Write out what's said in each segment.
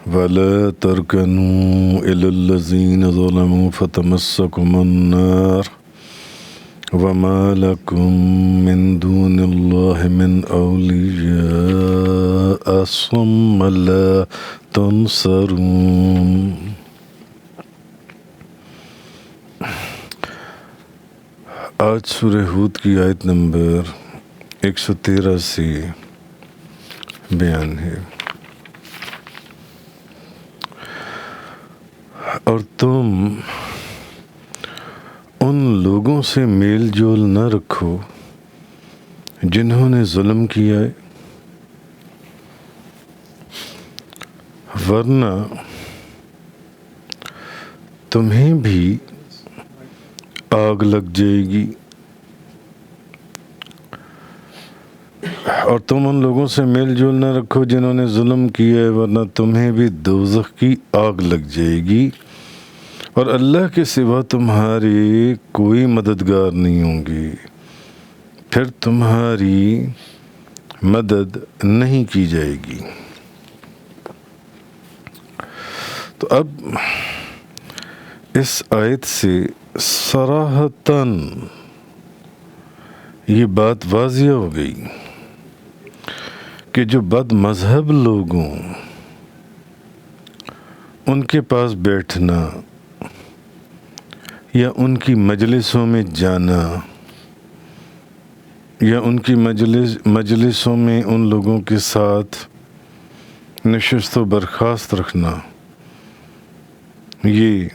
ولا تركنوا إلى الذين ظلموا فتمسكم النار وما لكم من دون الله من أولياء ثم لا تنصرون۔ آج سورہ ہود کی آیت نمبر 113 سے بیان ہے۔ اور تم ان لوگوں سے میل جول نہ رکھو جنہوں نے ظلم کیا ہے، ورنہ تمہیں بھی آگ لگ جائے گی، اور تم ان لوگوں سے میل جول نہ رکھو جنہوں نے ظلم کیا ہے، ورنہ تمہیں بھی دوزخ کی آگ لگ جائے گی، اور اللہ کے سوا تمہاری کوئی مددگار نہیں ہوں گی، پھر تمہاری مدد نہیں کی جائے گی۔ تو اب اس آیت سے صراحتاً یہ بات واضح ہو گئی کہ جو بد مذہب لوگوں ان کے پاس بیٹھنا یا ان کی مجلسوں میں جانا یا ان کی مجلسوں میں ان لوگوں کے ساتھ نشست و برخاست رکھنا، یہ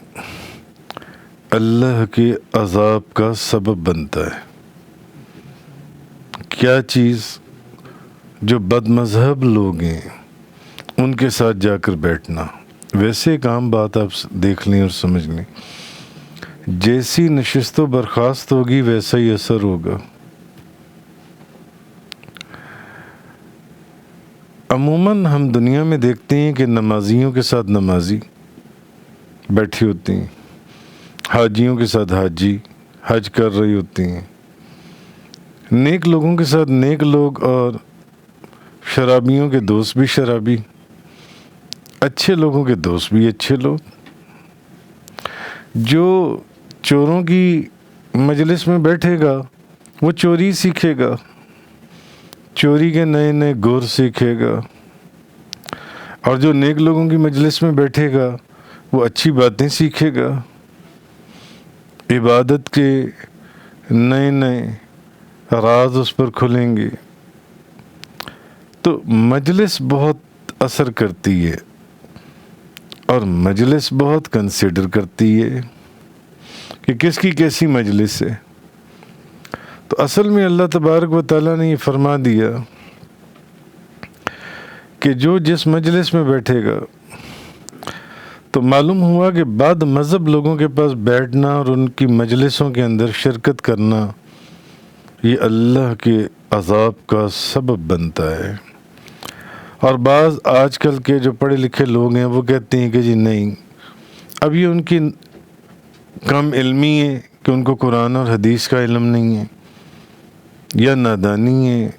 اللہ کے عذاب کا سبب بنتا ہے۔ کیا چیز؟ جو بد مذہب لوگ ہیں ان کے ساتھ جا کر بیٹھنا۔ ویسے ایک عام بات آپ دیکھ لیں اور سمجھ لیں، جیسی نشست و برخاست ہوگی ویسا ہی اثر ہوگا۔ عموماً ہم دنیا میں دیکھتے ہیں کہ نمازیوں کے ساتھ نمازی بیٹھی ہوتی ہیں، حاجیوں کے ساتھ حاجی حج کر رہی ہوتی ہیں، نیک لوگوں کے ساتھ نیک لوگ، اور شرابیوں کے دوست بھی شرابی، اچھے لوگوں کے دوست بھی اچھے لوگ۔ جو چوروں کی مجلس میں بیٹھے گا وہ چوری سیکھے گا، چوری کے نئے نئے گور سیکھے گا، اور جو نیک لوگوں کی مجلس میں بیٹھے گا وہ اچھی باتیں سیکھے گا، عبادت کے نئے نئے راز اس پر کھلیں گے۔ تو مجلس بہت اثر کرتی ہے، اور مجلس بہت کنسیڈر کرتی ہے کہ کس کی کیسی مجلس ہے۔ تو اصل میں اللہ تبارک و تعالیٰ نے یہ فرما دیا کہ جو جس مجلس میں بیٹھے گا، تو معلوم ہوا کہ بعد مذہب لوگوں کے پاس بیٹھنا اور ان کی مجلسوں کے اندر شرکت کرنا یہ اللہ کے عذاب کا سبب بنتا ہے۔ اور بعض آج کل کے جو پڑھے لکھے لوگ ہیں وہ کہتے ہیں کہ جی نہیں، اب یہ ان کی کم علمی ہے کہ ان کو قرآن اور حدیث کا علم نہیں ہے، یا نادانی ہے،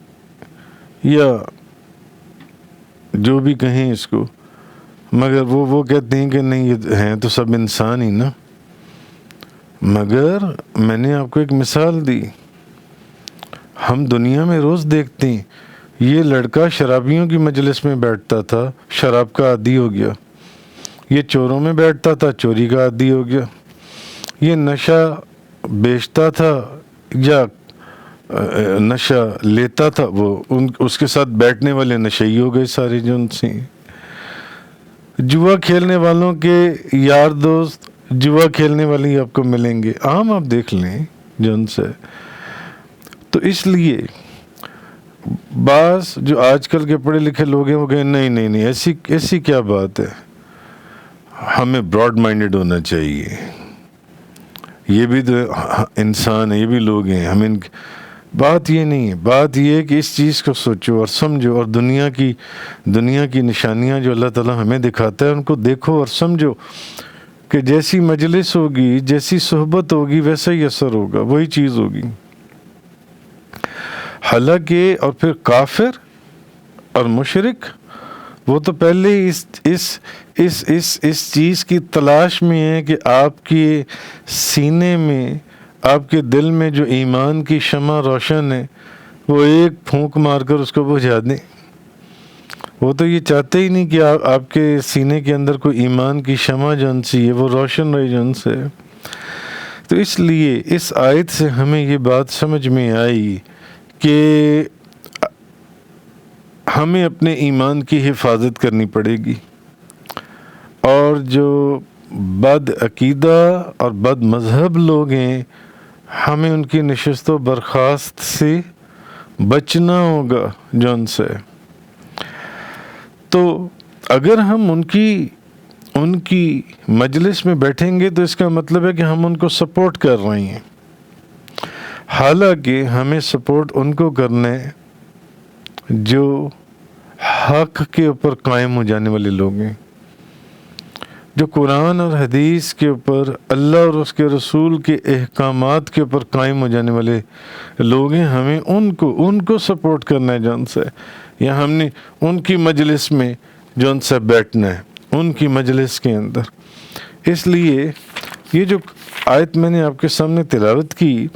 یا جو بھی کہیں اس کو، مگر وہ کہتے ہیں کہ نہیں، یہ ہیں تو سب انسان ہی نا۔ مگر میں نے آپ کو ایک مثال دی، ہم دنیا میں روز دیکھتے ہیں، یہ لڑکا شرابیوں کی مجلس میں بیٹھتا تھا، شراب کا عادی ہو گیا، یہ چوروں میں بیٹھتا تھا، چوری کا عادی ہو گیا، یہ نشہ بیچتا تھا یا نشہ لیتا تھا، وہ اس کے ساتھ بیٹھنے والے نشئی ہو گئے سارے جو ان سے۔ جوا کھیلنے والوں کے یار دوست جوا کھیلنے والے آپ کو ملیں گے، عام آپ دیکھ لیں جو ان سے۔ تو اس لیے بعض جو آج کل کے پڑھے لکھے لوگ ہیں وہ کہیں نہیں ایسی کیا بات ہے، ہمیں براڈ مائنڈڈ ہونا چاہیے، یہ بھی تو انسان ہے، یہ بھی لوگ ہیں، ہمیں بات یہ نہیں ہے، بات یہ ہے کہ اس چیز کو سوچو اور سمجھو، اور دنیا کی نشانیاں جو اللہ تعالیٰ ہمیں دکھاتا ہے ان کو دیکھو اور سمجھو کہ جیسی مجلس ہوگی، جیسی صحبت ہوگی ویسا ہی اثر ہوگا، وہی چیز ہوگی۔ حالانکہ اور پھر کافر اور مشرک وہ تو پہلے اس چیز کی تلاش میں ہے کہ آپ کے سینے میں، آپ کے دل میں جو ایمان کی شمع روشن ہے وہ ایک پھونک مار کر اس کو بجھا دیں۔ وہ تو یہ چاہتے ہی نہیں کہ آپ کے سینے کے اندر کوئی ایمان کی شمع جون سی ہے وہ روشن رہے جون سے۔ تو اس لیے اس آیت سے ہمیں یہ بات سمجھ میں آئی کہ ہمیں اپنے ایمان کی حفاظت کرنی پڑے گی، اور جو بد عقیدہ اور بد مذہب لوگ ہیں ہمیں ان کی نشست و برخاست سے بچنا ہوگا جون سے۔ تو اگر ہم ان کی مجلس میں بیٹھیں گے تو اس کا مطلب ہے کہ ہم ان کو سپورٹ کر رہے ہیں، حالانکہ ہمیں سپورٹ ان کو کرنا ہے جو حق کے اوپر قائم ہو جانے والے لوگ ہیں، جو قرآن اور حدیث کے اوپر، اللہ اور اس کے رسول کے احکامات کے اوپر قائم ہو جانے والے لوگ ہیں۔ ہمیں ان کو سپورٹ کرنا ہے جون سے، یا ہم نے ان کی مجلس میں جون سے بیٹھنا ہے، ان کی مجلس کے اندر۔ اس لیے یہ جو آیت میں نے آپ کے سامنے تلاوت کی،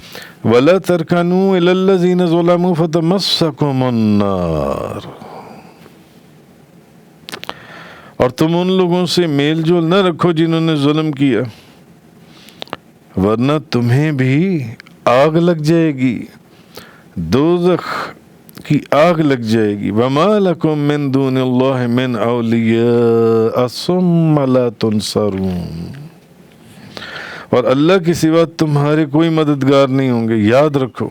وَلَا تَرْكَنُوا إِلَى الَّذِينَ ظُلَمُوا فَتَمَسَّكُمُ النَّارُ، اور تم ان لوگوں سے میل جول نہ رکھو جنہوں نے ظلم کیا، ورنہ تمہیں بھی آگ لگ جائے گی، دوزخ کی آگ لگ جائے گی۔ وَمَا لَكُم مِّن دُونِ اللَّهِ مِّنْ أَوْلِيَاءَ ثُمَّ لَا تُنصَرُونَ، اور اللہ کے سوا تمہارے کوئی مددگار نہیں ہوں گے۔ یاد رکھو،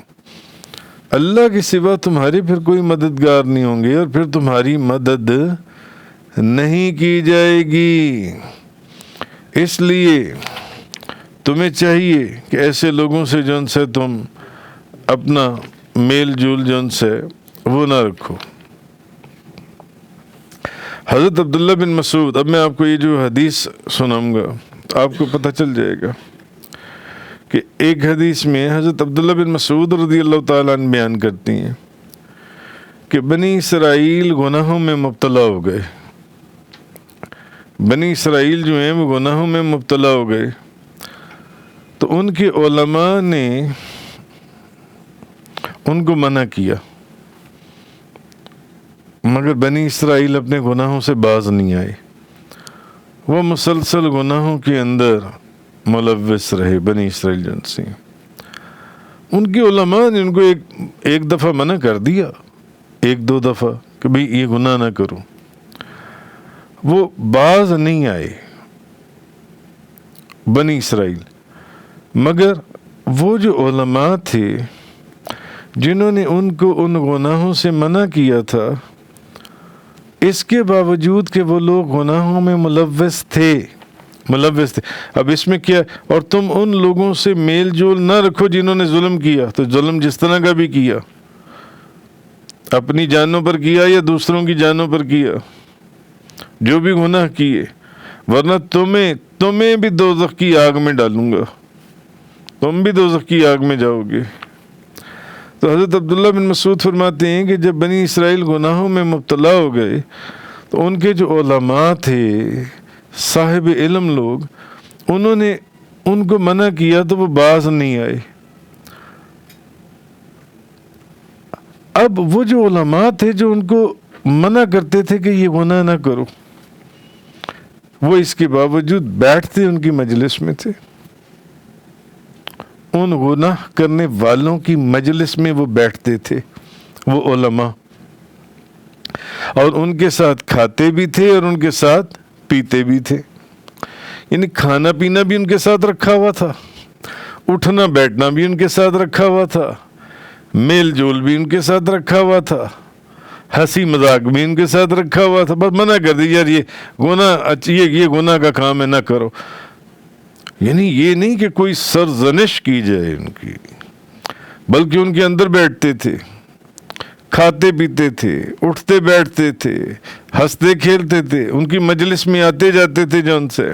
اللہ کے سوا تمہارے پھر کوئی مددگار نہیں ہوں گے، اور پھر تمہاری مدد نہیں کی جائے گی۔ اس لیے تمہیں چاہیے کہ ایسے لوگوں سے جون سے تم اپنا میل جول جون سے وہ نہ رکھو۔ حضرت عبداللہ بن مسعود، اب میں آپ کو یہ جو حدیث سناؤں گا آپ کو پتہ چل جائے گا کہ ایک حدیث میں حضرت عبداللہ بن مسعود رضی اللہ تعالیٰ عنہ بیان کرتی ہیں کہ بنی اسرائیل گناہوں میں مبتلا ہو گئے، بنی اسرائیل جو ہیں وہ گناہوں میں مبتلا ہو گئے، تو ان کے علماء نے ان کو منع کیا، مگر بنی اسرائیل اپنے گناہوں سے باز نہیں آئے، وہ مسلسل گناہوں کے اندر ملوث رہے بنی اسرائیل جنسی۔ ان کے علماء نے ان کو ایک دفعہ منع کر دیا، ایک دو دفعہ کہ بھئی یہ گناہ نہ کرو، وہ باز نہیں آئے بنی اسرائیل۔ مگر وہ جو علماء تھے جنہوں نے ان کو ان گناہوں سے منع کیا تھا، اس کے باوجود کہ وہ لوگ گناہوں میں ملوث تھے۔ اب اس میں کیا، اور تم ان لوگوں سے میل جول نہ رکھو جنہوں نے ظلم کیا، تو ظلم جس طرح کا بھی کیا، اپنی جانوں پر کیا یا دوسروں کی جانوں پر کیا، جو بھی گناہ کیے، ورنہ تمہیں بھی دوزخ کی آگ میں ڈالوں گا، تم بھی دوزخ کی آگ میں جاؤ گے۔ تو حضرت عبداللہ بن مسعود فرماتے ہیں کہ جب بنی اسرائیل گناہوں میں مبتلا ہو گئے تو ان کے جو علماء تھے، صاحب علم لوگ، انہوں نے ان کو منع کیا تو وہ باز نہیں آئے۔ اب وہ جو علماء تھے جو ان کو منع کرتے تھے کہ یہ گناہ نہ کرو، وہ اس کے باوجود بیٹھتے ان کی مجلس میں تھے، ان گناہ کرنے والوں کی مجلس میں وہ بیٹھتے تھے، وہ علماء، اور ان کے ساتھ کھاتے بھی تھے اور ان کے ساتھ پیتے بھی تھے، یعنی کھانا پینا بھی ان کے ساتھ رکھا ہوا تھا، اٹھنا بیٹھنا بھی ان کے ساتھ رکھا ہوا تھا، میل جول بھی ان کے ساتھ رکھا ہوا تھا، ہنسی مذاق بھی ان کے ساتھ رکھا ہوا تھا۔ بس منع کر دی، یار یہ گناہ کا کام ہے، نہ کرو۔ یعنی یہ نہیں کہ کوئی سرزنش کی جائے ان کی، بلکہ ان کے اندر بیٹھتے تھے، کھاتے پیتے تھے، اٹھتے بیٹھتے تھے، ہنستے کھیلتے تھے، ان کی مجلس میں آتے جاتے تھے جن سے۔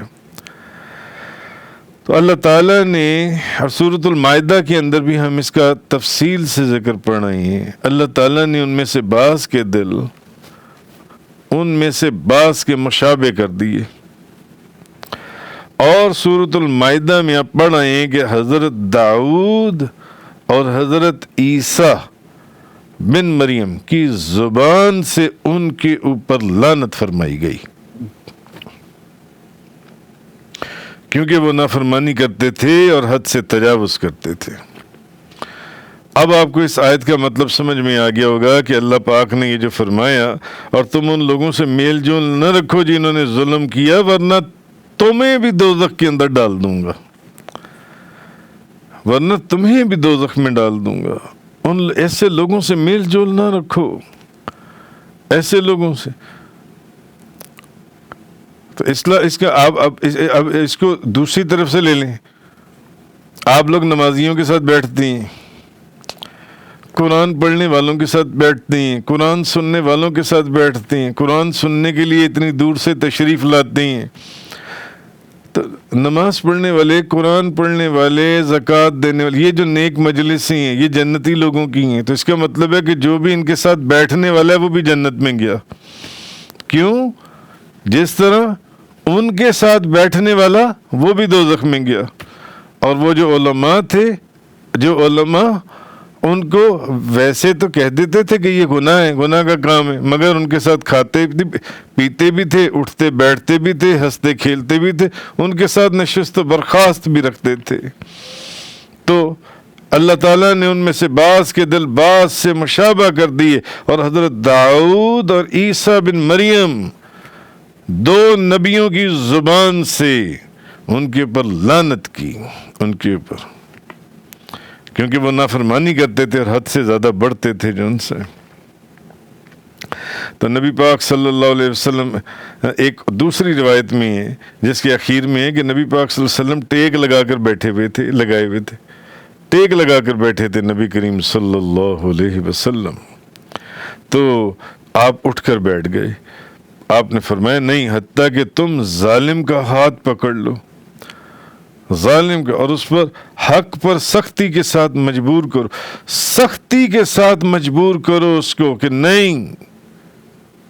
تو اللہ تعالیٰ نے، اور سورۃ المائدہ کے اندر بھی ہم اس کا تفصیل سے ذکر پڑھ رہے ہیں، اللہ تعالیٰ نے ان میں سے بعض کے دل ان میں سے بعض کے مشابہ کر دیے۔ اور سورۃ المائدہ میں آپ پڑھ رہے ہیں کہ حضرت داؤد اور حضرت عیسیٰ بن مریم کی زبان سے ان کے اوپر لعنت فرمائی گئی، کیونکہ وہ نافرمانی کرتے تھے اور حد سے تجاوز کرتے تھے۔ اب آپ کو اس آیت کا مطلب سمجھ میں آ گیا ہوگا کہ اللہ پاک نے یہ جو فرمایا، اور تم ان لوگوں سے میل جول نہ رکھو جنہوں نے ظلم کیا، ورنہ تمہیں بھی دوزخ کے اندر ڈال دوں گا، ورنہ تمہیں بھی دوزخ میں ڈال دوں گا۔ ان ایسے لوگوں سے میل جول نہ رکھو، ایسے لوگوں سے۔ تو اس کا آپ اب اس کو دوسری طرف سے لے لیں۔ آپ لوگ نمازیوں کے ساتھ بیٹھتے ہیں، قرآن پڑھنے والوں کے ساتھ بیٹھتے ہیں، قرآن سننے والوں کے ساتھ بیٹھتے ہیں، قرآن سننے کے لیے اتنی دور سے تشریف لاتے ہیں۔ تو نماز پڑھنے والے، قرآن پڑھنے والے، زکوٰۃ دینے والے، یہ جو نیک مجلسیں ہیں یہ جنتی لوگوں کی ہیں۔ تو اس کا مطلب ہے کہ جو بھی ان کے ساتھ بیٹھنے والا ہے وہ بھی جنت میں گیا۔ کیوں؟ جس طرح ان کے ساتھ بیٹھنے والا وہ بھی دوزخ میں گیا۔ اور وہ جو علماء تھے، جو علماء ان کو ویسے تو کہہ دیتے تھے کہ یہ گناہ ہے، گناہ کا کام ہے، مگر ان کے ساتھ کھاتے پیتے بھی تھے، اٹھتے بیٹھتے بھی تھے، ہنستے کھیلتے بھی تھے، ان کے ساتھ نشست و برخاست بھی رکھتے تھے۔ تو اللہ تعالیٰ نے ان میں سے بعض کے دل بعض سے مشابہ کر دیے، اور حضرت داؤد اور عیسیٰ بن مریم دو نبیوں کی زبان سے ان کے اوپر لعنت کی، ان کے اوپر، کیونکہ وہ نافرمانی کرتے تھے اور حد سے زیادہ بڑھتے تھے جو ان سے۔ تو نبی پاک صلی اللہ علیہ وسلم، ایک دوسری روایت میں ہے جس کے اخیر میں ہے کہ نبی پاک صلی اللہ علیہ وسلم ٹیک لگا کر بیٹھے ہوئے تھے، لگائے ہوئے تھے، ٹیک لگا کر بیٹھے تھے نبی کریم صلی اللہ علیہ وسلم۔ تو آپ اٹھ کر بیٹھ گئے۔ آپ نے فرمایا نہیں، حتیٰ کہ تم ظالم کا ہاتھ پکڑ لو، ظالم کا، اور اس پر حق پر سختی کے ساتھ مجبور کرو، سختی کے ساتھ مجبور کرو اس کو کہ نہیں،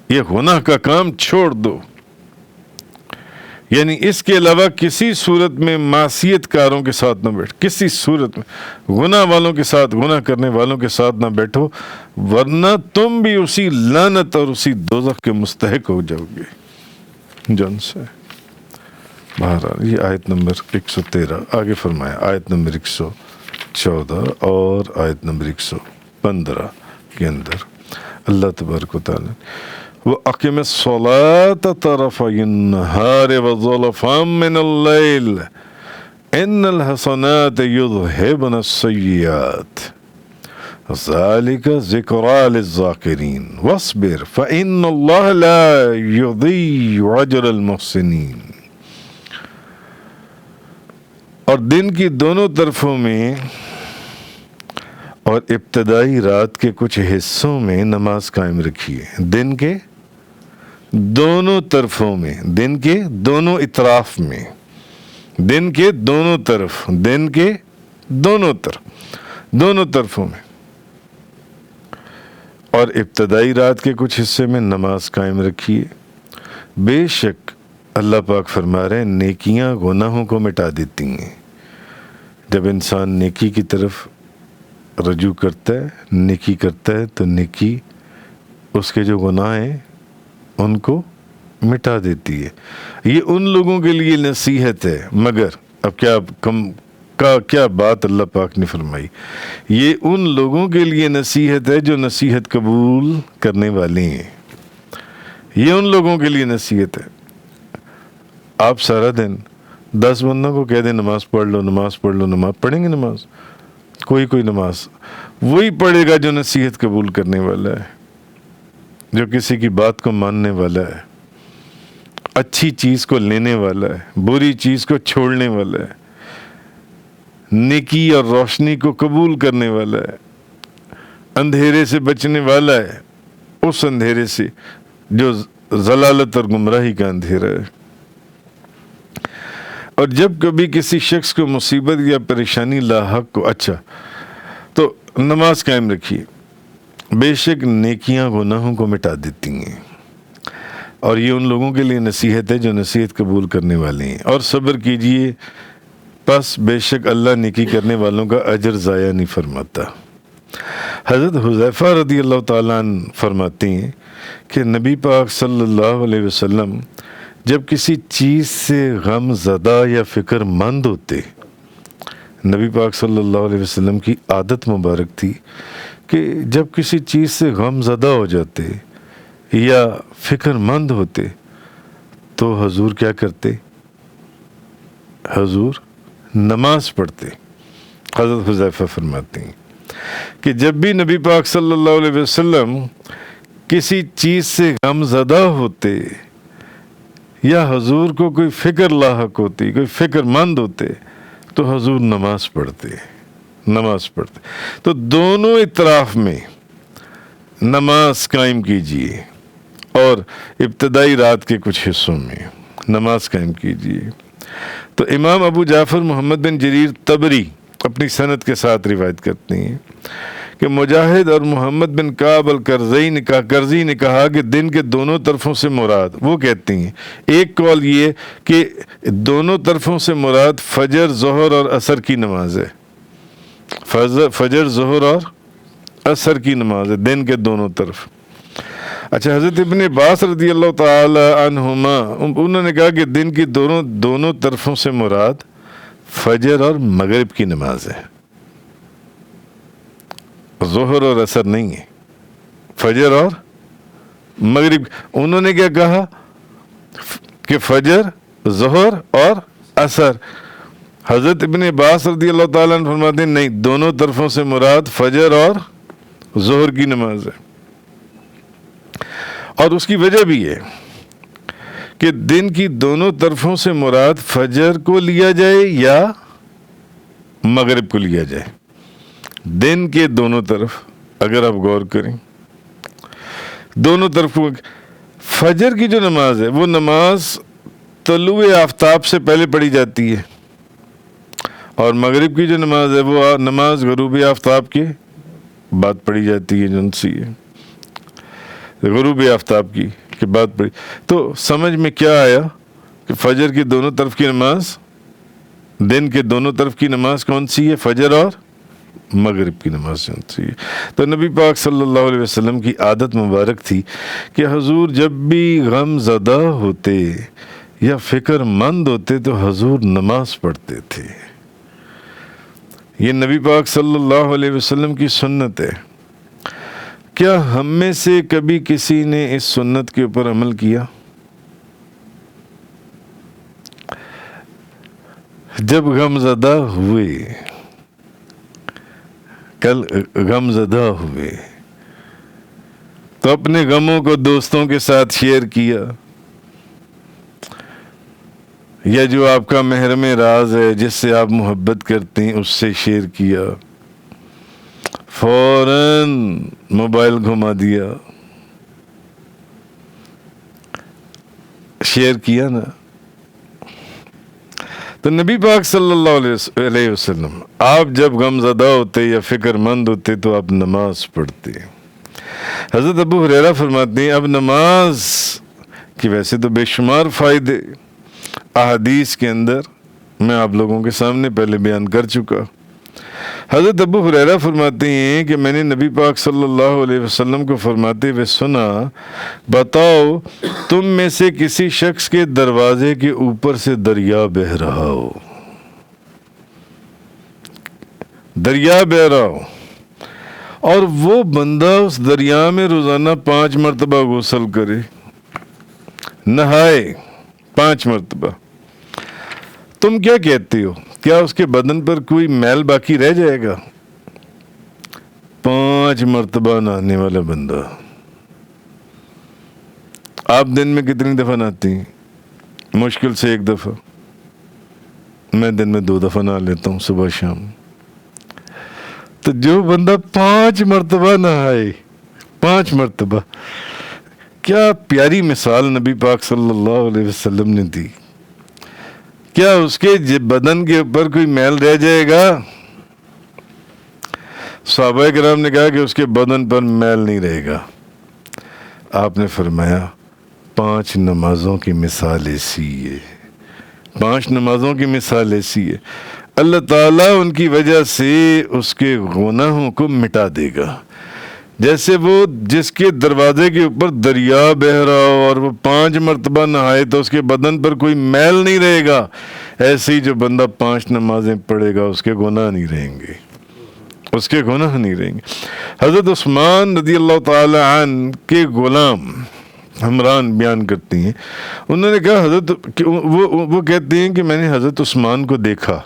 یہ گناہ کا کام چھوڑ دو۔ یعنی اس کے علاوہ کسی صورت میں معصیت کاروں کے ساتھ نہ بیٹھ، کسی صورت میں گناہ والوں کے ساتھ، گناہ کرنے والوں کے ساتھ نہ بیٹھو، ورنہ تم بھی اسی لعنت اور اسی دوزخ کے مستحق ہو جاؤ گے جن سے۔ بہرحال یہ آیت نمبر 113 آگے فرمایا، آیت نمبر 114 اور آیت نمبر 115 کے اندر اللہ تبارک و تعالی وَأَقِمِ الصَّلَاةَ طَرَفَيِ النَّهَارِ وَزُلَفًا مِّنَ اللَّيْلِ إِنَّ الْحَسَنَاتِ يُذْهِبْنَ السَّيِّئَاتِ ذَلِكَ ذِكْرَىٰ لِلذَّاكِرِينَ وَاصْبِرْ فَإِنَّ اللَّهَ لَا يُضِيعُ أَجْرَ الْمُحْسِنِينَ۔ اور دن کی دونوں طرفوں میں اور ابتدائی رات کے کچھ حصوں میں نماز قائم رکھیے۔ دن کے دونوں طرفوں میں، دن کے دونوں اطراف میں، دن کے دونوں طرف، دن کے دونوں طرف، دونوں طرفوں میں، اور ابتدائی رات کے کچھ حصے میں نماز قائم رکھیے۔ بے شک اللہ پاک فرما رہے ہیں نیکیاں گناہوں کو مٹا دیتی ہیں۔ جب انسان نیکی کی طرف رجوع کرتا ہے، نیکی کرتا ہے، تو نیکی اس کے جو گناہ ہیں ان کو مٹا دیتی ہے۔ یہ ان لوگوں کے لیے نصیحت ہے، مگر اب کیا بات اللہ پاک نے فرمائی، یہ ان لوگوں کے لیے نصیحت ہے جو نصیحت قبول کرنے والے ہیں۔ یہ ان لوگوں کے لیے نصیحت ہے۔ آپ سارا دن 10 بندوں کو کہہ دیں نماز پڑھ لو، نماز پڑھ لو، نماز پڑھیں گے؟ نماز کوئی نماز وہی پڑھے گا جو نصیحت قبول کرنے والا ہے، جو کسی کی بات کو ماننے والا ہے، اچھی چیز کو لینے والا ہے، بری چیز کو چھوڑنے والا ہے، نیکی اور روشنی کو قبول کرنے والا ہے، اندھیرے سے بچنے والا ہے، اس اندھیرے سے جو ضلالت اور گمراہی کا اندھیرا ہے۔ اور جب کبھی کسی شخص کو مصیبت یا پریشانی لاحق کو، اچھا تو نماز قائم رکھیے، بے شک نیکیاں گناہوں کو مٹا دیتی ہیں۔ اور یہ ان لوگوں کے لیے نصیحت ہے جو نصیحت قبول کرنے والے ہیں. اور صبر کیجئے پس بے شک اللہ نیکی کرنے والوں کا اجر ضائع نہیں فرماتا. حضرت حذیفہ رضی اللہ تعالیٰ عنہ فرماتے ہیں کہ نبی پاک صلی اللہ علیہ وسلم جب کسی چیز سے غم زدہ یا فکر مند ہوتے، نبی پاک صلی اللہ علیہ وسلم کی عادت مبارک تھی کہ جب کسی چیز سے غم زدہ ہو جاتے یا فکر مند ہوتے تو حضور کیا کرتے؟ حضور نماز پڑھتے. حضرت حذیفہ فرماتے ہیں کہ جب بھی نبی پاک صلی اللہ علیہ وسلم کسی چیز سے غم زدہ ہوتے یا حضور کو کوئی فکر لاحق ہوتی، کوئی فکر مند ہوتے تو حضور نماز پڑھتے. تو دونوں اطراف میں نماز قائم کیجیے اور ابتدائی رات کے کچھ حصوں میں نماز قائم کیجیے. تو امام ابو جعفر محمد بن جریر طبری اپنی سند کے ساتھ روایت کرتے ہیں کہ مجاہد اور محمد بن کعب القرظی نے کہا کہ دن کے دونوں طرفوں سے مراد، وہ کہتے ہیں ایک قول یہ کہ دونوں طرفوں سے مراد فجر، ظہر اور عصر کی نماز ہے. فجر، ظہر اور عصر کی نماز ہے دن کے دونوں طرف. اچھا، حضرت ابن عباس رضی اللہ تعالی عنہما انہوں نے کہا کہ دن کی دونوں طرفوں سے مراد فجر اور مغرب کی نماز ہے، ظہر اور عصر نہیں ہے، فجر اور مغرب. انہوں نے کیا کہا کہ فجر، ظہر اور عصر. حضرت ابن عباس رضی اللہ تعالیٰ عنہ فرماتے ہیں نہیں، دونوں طرفوں سے مراد فجر اور ظہر کی نماز ہے. اور اس کی وجہ بھی ہے کہ دن کی دونوں طرفوں سے مراد فجر کو لیا جائے یا مغرب کو لیا جائے. دن کے دونوں طرف اگر آپ غور کریں، دونوں طرف فجر کی جو نماز ہے وہ نماز طلوع آفتاب سے پہلے پڑھی جاتی ہے، اور مغرب کی جو نماز ہے وہ نماز غروب آفتاب کے بعد پڑھی جاتی ہے. جن سی ہے غروب آفتاب کی بعد پڑھی. تو سمجھ میں کیا آیا کہ فجر کی دونوں طرف کی نماز، دن کے دونوں طرف کی نماز کون سی ہے؟ فجر اور مغرب کی نماز کون سی ہے؟ تو نبی پاک صلی اللہ علیہ وسلم کی عادت مبارک تھی کہ حضور جب بھی غم زدہ ہوتے یا فکر مند ہوتے تو حضور نماز پڑھتے تھے. یہ نبی پاک صلی اللہ علیہ وسلم کی سنت ہے. کیا ہم میں سے کبھی کسی نے اس سنت کے اوپر عمل کیا؟ جب غم زدہ ہوئے، کل غم زدہ ہوئے تو اپنے غموں کو دوستوں کے ساتھ شیئر کیا، یا جو آپ کا محرم راز ہے جس سے آپ محبت کرتے ہیں اس سے شیئر کیا، فوراً موبائل گھما دیا، شیئر کیا نا. تو نبی پاک صلی اللہ علیہ وسلم آپ جب غم زدہ ہوتے یا فکر مند ہوتے تو آپ نماز پڑھتے. حضرت ابو ہریرہ فرماتے ہیں اب نماز کی ویسے تو بے شمار فائدے احادیث کے اندر میں آپ لوگوں کے سامنے پہلے بیان کر چکا. حضرت ابو ہریرہ فرماتے ہیں کہ میں نے نبی پاک صلی اللہ علیہ وسلم کو فرماتے ہوئے سنا، بتاؤ تم میں سے کسی شخص کے دروازے کے اوپر سے دریا بہہ رہا ہو، دریا بہہ رہا ہو، اور وہ بندہ اس دریا میں روزانہ 5 مرتبہ غسل کرے، نہائے 5 مرتبہ، تم کیا کہتے ہو؟ کیا اس کے بدن پر کوئی میل باقی رہ جائے گا؟ 5 مرتبہ نہانے والا بندہ. آپ دن میں کتنی دفعہ نہاتی ہیں؟ مشکل سے 1 دفعہ. میں دن میں 2 دفعہ نہا لیتا ہوں، صبح شام. تو جو بندہ 5 مرتبہ نہائے، 5 مرتبہ، کیا پیاری مثال نبی پاک صلی اللہ علیہ وسلم نے دی. کیا اس کے بدن کے اوپر کوئی میل رہ جائے گا؟ صحابہ کرام نے کہا کہ اس کے بدن پر میل نہیں رہے گا. آپ نے فرمایا 5 نمازوں کی مثال ایسی ہے، 5 نمازوں کی مثال ایسی ہے، اللہ تعالیٰ ان کی وجہ سے اس کے گناہوں کو مٹا دے گا۔ جیسے وہ جس کے دروازے کے اوپر دریا بہہ رہا ہو اور وہ 5 مرتبہ نہائے تو اس کے بدن پر کوئی میل نہیں رہے گا، ایسے ہی جو بندہ 5 نمازیں پڑھے گا اس کے گناہ نہیں رہیں گے، اس کے گناہ نہیں رہیں گے۔ حضرت عثمان رضی اللہ تعالی عنہ کے غلام حمران بیان کرتی ہیں، انہوں نے کہا وہ کہتے ہیں کہ میں نے حضرت عثمان کو دیکھا،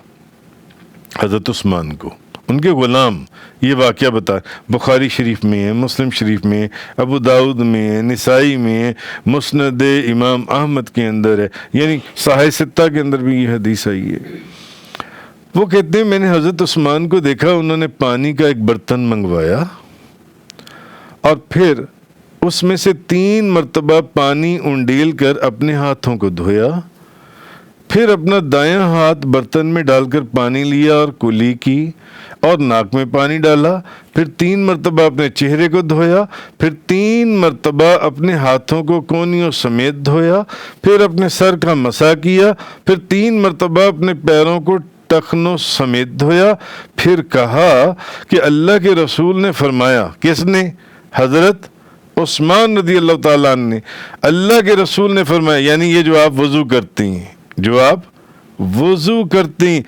حضرت عثمان کو، ان کے غلام، یہ واقعہ بتا، بخاری شریف میں ہے، مسلم شریف میں ہے، ابو داؤد میں ہے، نسائی میں ہے، مسند امام احمد کے اندر ہے، یعنی صحیح ستہ کے اندر بھی یہ حدیث آئی ہے۔ وہ کہتے ہیں میں نے حضرت عثمان کو دیکھا، انہوں نے پانی کا ایک برتن منگوایا اور پھر اس میں سے 3 مرتبہ پانی انڈیل کر اپنے ہاتھوں کو دھویا، پھر اپنا دایاں ہاتھ برتن میں ڈال کر پانی لیا اور کلی کی اور ناک میں پانی ڈالا، پھر 3 مرتبہ اپنے چہرے کو دھویا، پھر 3 مرتبہ اپنے ہاتھوں کو کونیوں سمیت دھویا، پھر اپنے سر کا مسح کیا، پھر 3 مرتبہ اپنے پیروں کو ٹخنوں سمیت دھویا، پھر کہا کہ اللہ کے رسول نے فرمایا، کس نے؟ حضرت عثمان رضی اللہ تعالیٰ عنہ نے، اللہ کے رسول نے فرمایا، یعنی یہ جو آپ وضو کرتی ہیں، جو آپ وضو کرتی ہیں،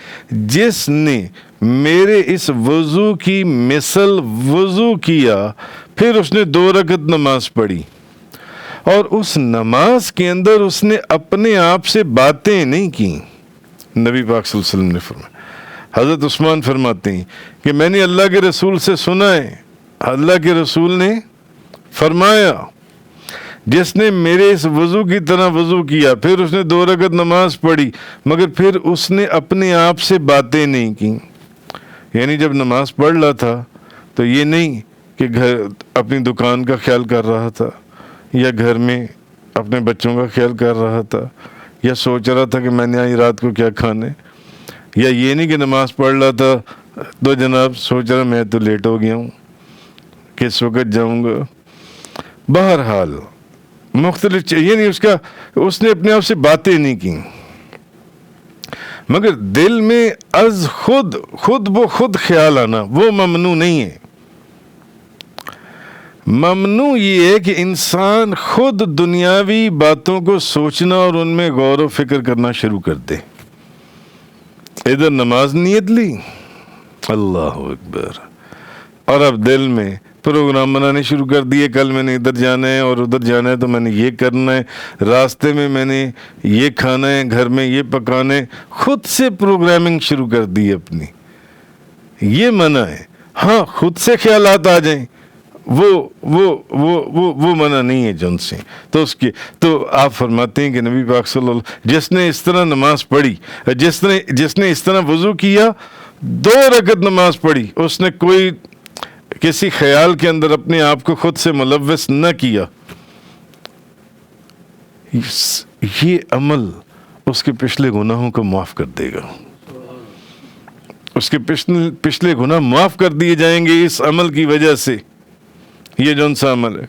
جس نے میرے اس وضو کی مثل وضو کیا، پھر اس نے 2 رکعت نماز پڑھی اور اس نماز کے اندر اس نے اپنے آپ سے باتیں نہیں کی، نبی پاک صلی اللہ علیہ وسلم نے فرمایا، حضرت عثمان فرماتے ہیں کہ میں نے اللہ کے رسول سے سنا ہے، اللہ کے رسول نے فرمایا جس نے میرے اس وضو کی طرح وضو کیا، پھر اس نے 2 رکعت نماز پڑھی، مگر پھر اس نے اپنے آپ سے باتیں نہیں کی، یعنی جب نماز پڑھ رہا تھا تو یہ نہیں کہ اپنی دکان کا خیال کر رہا تھا، یا گھر میں اپنے بچوں کا خیال کر رہا تھا، یا سوچ رہا تھا کہ میں نے آج رات کو کیا کھانے، یا یہ نہیں کہ نماز پڑھ رہا تھا تو جناب سوچ رہا میں تو لیٹ ہو گیا ہوں، کس وقت جاؤں گا۔ بہرحال مختلف یعنی اس نے اپنے آپ سے باتیں نہیں کی، مگر دل میں از خود خیال آنا وہ ممنوع نہیں ہے۔ ممنوع یہ ہے کہ انسان خود دنیاوی باتوں کو سوچنا اور ان میں غور و فکر کرنا شروع کر دے۔ ادھر نماز نیت لی، اللہ اکبر، اور اب دل میں پروگرام بنانے شروع کر دیے، کل میں نے ادھر جانا ہے اور ادھر جانا ہے تو میں نے یہ کرنا ہے، راستے میں میں نے یہ کھانا ہے، گھر میں یہ پکانا ہے، خود سے پروگرامنگ شروع کر دی اپنی، یہ منع ہے۔ ہاں خود سے خیالات آ جائیں وہ منع نہیں ہے جن سے، تو آپ فرماتے ہیں کہ نبی پاک صلی اللہ علیہ وسلم جس نے اس طرح نماز پڑھی، جس نے اس طرح وضو کیا، 2 رکعت نماز پڑھی، اس نے کوئی کسی خیال کے اندر اپنے آپ کو خود سے ملوث نہ کیا، یہ عمل اس کے پچھلے گناہوں کو معاف کر دے گا، اس کے پچھلے گناہ معاف کر دیے جائیں گے اس عمل کی وجہ سے، یہ جون سا عمل ہے۔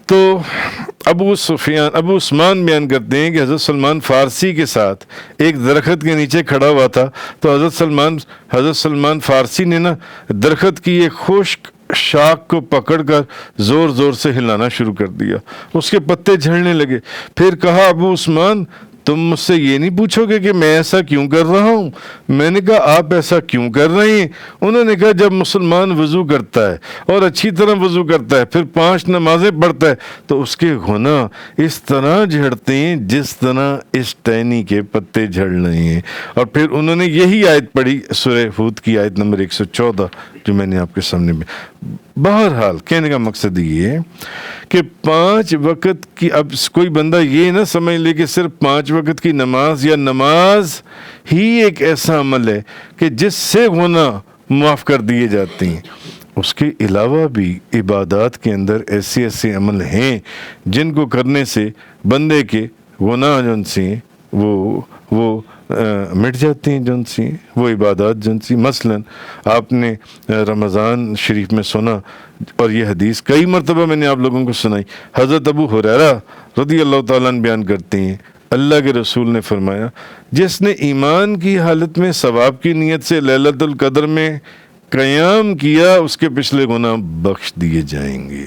تو ابو عثمان بیان کرتے ہیں کہ حضرت سلمان فارسی کے ساتھ ایک درخت کے نیچے کھڑا ہوا تھا، تو حضرت سلمان فارسی نے درخت کی ایک خشک شاخ کو پکڑ کر زور زور سے ہلانا شروع کر دیا، اس کے پتے جھڑنے لگے، پھر کہا ابو عثمان تم مجھ سے یہ نہیں پوچھو گے کہ میں ایسا کیوں کر رہا ہوں؟ میں نے کہا آپ ایسا کیوں کر رہے ہیں؟ انہوں نے کہا جب مسلمان وضو کرتا ہے اور اچھی طرح وضو کرتا ہے، پھر 5 نمازیں پڑھتا ہے، تو اس کے گناہ اس طرح جھڑتے ہیں جس طرح اس ٹہنی کے پتے جھڑ رہے ہیں۔ اور پھر انہوں نے یہی آیت پڑھی، سورہ ہود کی آیت نمبر 114 جو میں نے آپ کے سامنے میں۔ بہرحال کہنے کا مقصد یہ ہے کہ 5 وقت کی، اب کوئی بندہ یہ نہ سمجھ لے کہ صرف 5 وقت کی نماز یا نماز ہی ایک ایسا عمل ہے کہ جس سے گناہ معاف کر دیے جاتے ہیں، اس کے علاوہ بھی عبادات کے اندر ایسے عمل ہیں جن کو کرنے سے بندے کے گناہ جن سے وہ مٹ جاتی ہیں جن سی وہ عبادات جن سی. مثلاً آپ نے رمضان شریف میں سنا اور یہ حدیث کئی مرتبہ میں نے آپ لوگوں کو سنائی. حضرت ابو ہریرہ رضی اللہ تعالیٰ عنہ بیان کرتے ہیں اللہ کے رسول نے فرمایا جس نے ایمان کی حالت میں ثواب کی نیت سے لیلۃ القدر میں قیام کیا اس کے پچھلے گناہ بخش دیے جائیں گے.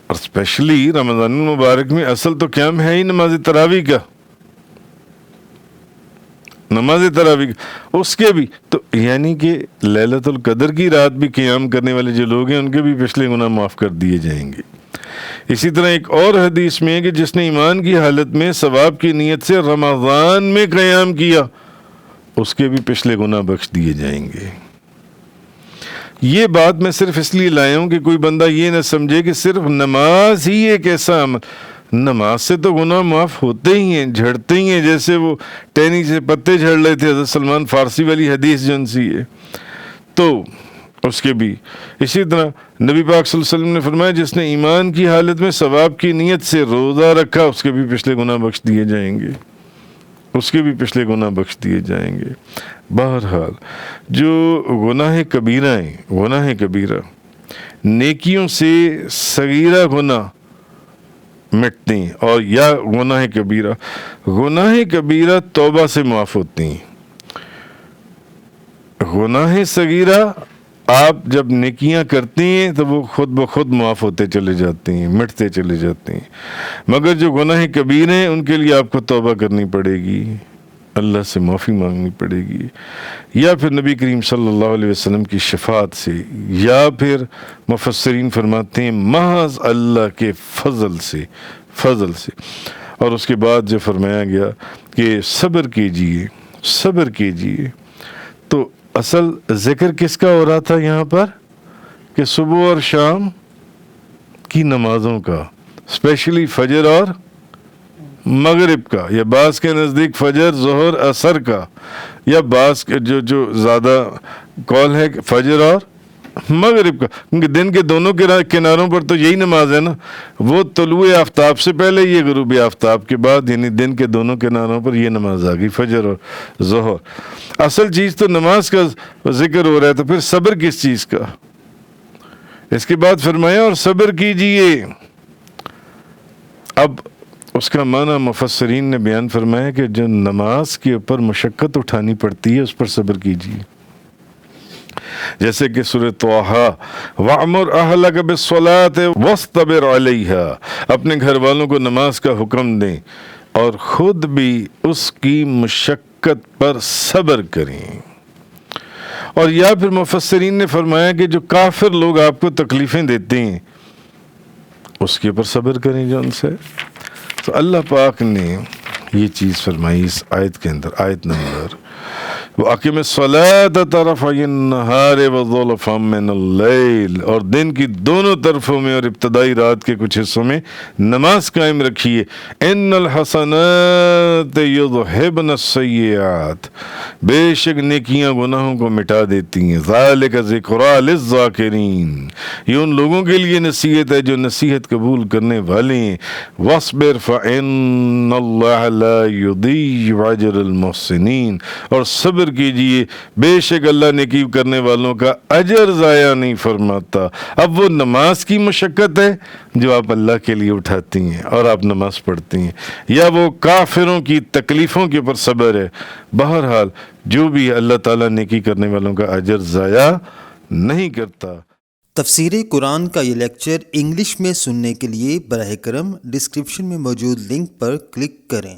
اور اسپیشلی رمضان المبارک میں اصل تو قیام ہے ہی نماز تراویح کا. نماز تراویح اس کے بھی تو یعنی کہ لیلۃ القدر کی رات بھی قیام کرنے والے جو لوگ ہیں ان کے بھی پچھلے گناہ معاف کر دیے جائیں گے. اسی طرح ایک اور حدیث میں ہے کہ جس نے ایمان کی حالت میں ثواب کی نیت سے رمضان میں قیام کیا اس کے بھی پچھلے گناہ بخش دیے جائیں گے. یہ بات میں صرف اس لیے لایا ہوں کہ کوئی بندہ یہ نہ سمجھے کہ صرف نماز ہی ایک ایسا عمل. نماز سے تو گناہ معاف ہوتے ہی ہیں, جھڑتے ہی ہیں, جیسے وہ ٹہنی سے پتے جھڑ رہے تھے حضرت سلمان فارسی والی حدیث جن سی ہے. تو اس کے بھی اسی طرح نبی پاک صلی اللہ علیہ وسلم نے فرمایا جس نے ایمان کی حالت میں ثواب کی نیت سے روزہ رکھا اس کے بھی پچھلے گناہ بخش دیے جائیں گے. اس کے بھی پچھلے گناہ بخش دیے جائیں گے. بہرحال جو گناہ کبیرہ ہیں, گناہ کبیرہ نیکیوں سے صغیرہ گناہ مٹتے ہیں, اور یا گناہ کبیرہ توبہ سے معاف ہوتے ہیں. گناہ صغیرہ آپ جب نیکیاں کرتے ہیں تو وہ خود بخود معاف ہوتے چلے جاتے ہیں, مٹتے چلے جاتے ہیں. مگر جو گناہ کبیرہ ہیں ان کے لیے آپ کو توبہ کرنی پڑے گی, اللہ سے معافی مانگنی پڑے گی, یا پھر نبی کریم صلی اللہ علیہ وسلم کی شفاعت سے, یا پھر مفسرین فرماتے ہیں محض اللہ کے فضل سے. اور اس کے بعد جو فرمایا گیا کہ صبر کیجئے. تو اصل ذکر کس کا ہو رہا تھا یہاں پر کہ صبح اور شام کی نمازوں کا, اسپیشلی فجر اور مغرب کا, یا بعض کے نزدیک فجر ظہر عصر کا, یا بعض کے جو زیادہ قول ہے کہ فجر اور مغرب کا, کیونکہ دن کے دونوں کناروں پر تو یہی نماز ہے نا. وہ طلوع آفتاب سے پہلے, یہ غروب آفتاب کے بعد, یعنی دن کے دونوں کناروں پر یہ نماز آ گئی فجر اور ظہر. اصل چیز تو نماز کا ذکر ہو رہا ہے, تو پھر صبر کس چیز کا؟ اس کے بعد فرمایا اور صبر کیجئے. اب اس کا معنی مفسرین نے بیان فرمایا کہ جو نماز کے اوپر مشقت اٹھانی پڑتی ہے اس پر صبر کیجئے. جیسے کہ سورۃ طٰہٰ وَأْمُرْ أَهْلَكَ بِالصَّلَاةِ وَاصْطَبِرْ عَلَيْهَا, اپنے گھر والوں کو نماز کا حکم دیں اور خود بھی اس کی مشقت پر صبر کریں. اور یا پھر مفسرین نے فرمایا کہ جو کافر لوگ آپ کو تکلیفیں دیتے ہیں اس کے اوپر صبر کریں جو ان سے. تو اللہ پاک نے یہ چیز فرمائی اس آیت کے اندر, آیت نمبر وَأَقِمِ الصَّلَاةَ طَرَفَيِ النَّهَارِ وَزُلَفًا مِّنَ اللَّيْلِ, اور دن کی دونوں طرفوں میں اور ابتدائی رات کے کچھ حصوں میں نماز قائم رکھیے. إِنَّ الْحَسَنَاتِ يُذْهِبْنَ السَّيِّئَاتِ, بے شک نیکیاں گناہوں کو مٹا دیتی ہیں. ذَلِكَ ذِكْرَىٰ لِلذَّاكِرِينَ, یہ ان لوگوں کے لیے نصیحت ہے جو نصیحت قبول کرنے والے ہیں. وَاصْبِرْ فَإِنَّ اللَّهَ لَا يُضِيعُ أَجْرَ الْمُحْسِنِينَ, اور صبر کیجئے, بے شک اللہ نیکی کرنے والوں کا اجر ضائع نہیں فرماتا. اب وہ نماز کی مشقت ہے جو آپ اللہ کے لیے اٹھاتی ہیں اور آپ نماز پڑھتی ہیں, یا وہ کافروں کی تکلیفوں کے اوپر صبر ہے. بہرحال جو بھی اللہ تعالیٰ نیکی کرنے والوں کا اجر ضائع نہیں کرتا. تفسیر قرآن کا یہ لیکچر انگلش میں سننے کے لیے براہ کرم ڈسکرپشن میں موجود لنک پر کلک کریں.